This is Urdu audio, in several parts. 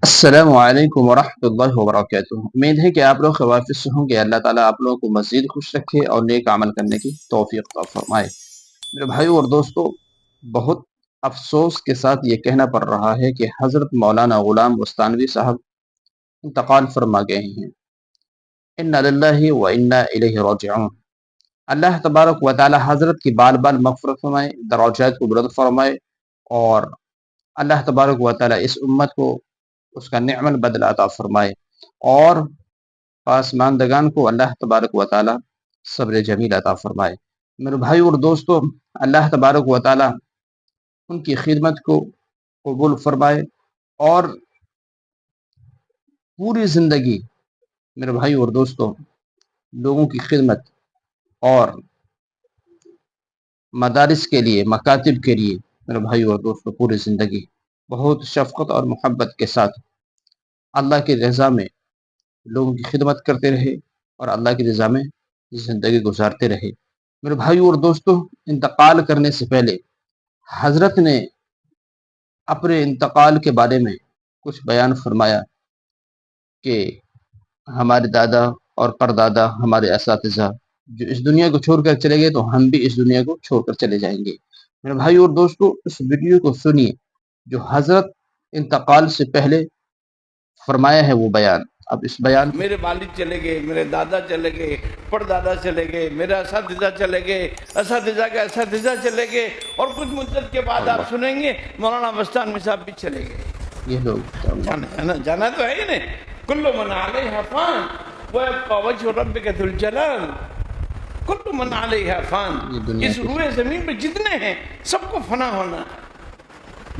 السلام علیکم ورحمۃ اللہ وبرکاتہ۔ امید ہے کہ آپ لوگ خوافی سے ہوں کہ اللہ تعالیٰ آپ لوگوں کو مزید خوش رکھے اور نیک عمل کرنے کی توفیق عطا فرمائے۔ میرے بھائیو اور دوستو، بہت افسوس کے ساتھ یہ کہنا پڑ رہا ہے کہ حضرت مولانا غلام بستانوی صاحب انتقال فرما گئے ہیں۔ انا للہ و انا الیہ راجعون۔ اللہ تبارک و تعالی حضرت کی بال بال مغفرت فرمائے، درجات کو بلند فرمائے، اور اللہ تبارک و تعالی اس امت کو اس کا نعمت بدل عطا فرمائے، اور پاسماندگان کو اللہ تبارک و تعالی صبر جمیل عطا فرمائے۔ میرے بھائی اور دوستو، اللہ تبارک و تعالی ان کی خدمت کو قبول فرمائے، اور پوری زندگی میرے بھائی اور دوستو لوگوں کی خدمت اور مدارس کے لیے، مکاتب کے لیے میرے بھائی اور دوستو پوری زندگی بہت شفقت اور محبت کے ساتھ اللہ کی رضا میں لوگوں کی خدمت کرتے رہے اور اللہ کی رضا میں زندگی گزارتے رہے۔ میرے بھائی اور دوستو، انتقال کرنے سے پہلے حضرت نے اپنے انتقال کے بارے میں کچھ بیان فرمایا کہ ہمارے دادا اور پردادا، ہمارے اساتذہ جو اس دنیا کو چھوڑ کر چلے گئے، تو ہم بھی اس دنیا کو چھوڑ کر چلے جائیں گے۔ میرے بھائی اور دوستو، اس ویڈیو کو سنیے جو حضرت انتقال سے پہلے فرمایا ہے وہ بیان۔ اب اس بیان کو میرے والد چلے گئے، میرے دادا چلے گئے، پردادا چلے گئے، میرے اساتذہ چلے گئے، اساتذہ کے اساتذہ چلے گئے، اور کچھ مدت کے بعد آپ اللہ، سنیں گے مولانا بستانوی صاحب بھی چلے گئے۔ یہ لوگ جانا تو ہے ہی نہیں۔ کل من علیہا فان ویبقى وجہ ربک ذو الجلال۔ کل من علیہا فان، یہ دنیا اس کے روئے زمین پہ جتنے ہیں سب کو فنا ہونا ہے۔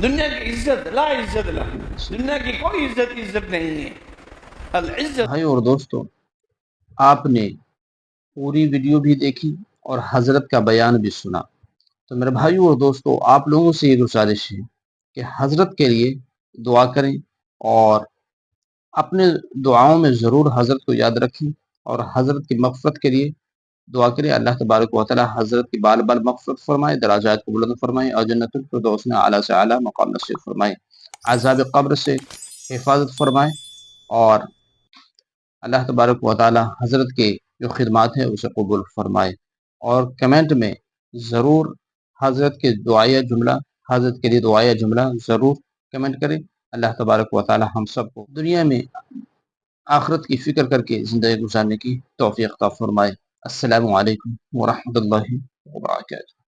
دنیا کی عزت لا عزت لا، دنیا کی کوئی عزت نہیں ہے۔ العزت بھائی اور دوستو، آپ نے پوری ویڈیو بھی دیکھی اور حضرت کا بیان بھی سنا، تو میرے بھائیو اور دوستو آپ لوگوں سے یہ گزارش ہے کہ حضرت کے لیے دعا کریں، اور اپنے دعاؤں میں ضرور حضرت کو یاد رکھیں، اور حضرت کی مغفرت کے لیے دعا کریں۔ اللہ تبارک و تعالی حضرت کی بال بال مغفرت فرمائے، درجات کو بلند فرمائے، اور جنت الفردوس میں اعلیٰ سے اعلیٰ مقام نصیب فرمائے، عذاب قبر سے حفاظت فرمائے، اور اللہ تبارک و تعالی حضرت کے جو خدمات ہیں اسے قبول فرمائے۔ اور کمنٹ میں ضرور حضرت کے دعائیہ جملہ، حضرت کے لیے دعائیہ جملہ ضرور کمنٹ کریں۔ اللہ تبارک و تعالی ہم سب کو دنیا میں آخرت کی فکر کر کے زندگی گزارنے کی توفیق عطا فرمائے۔ السلام علیکم ورحمۃ اللہ وبرکاتہ۔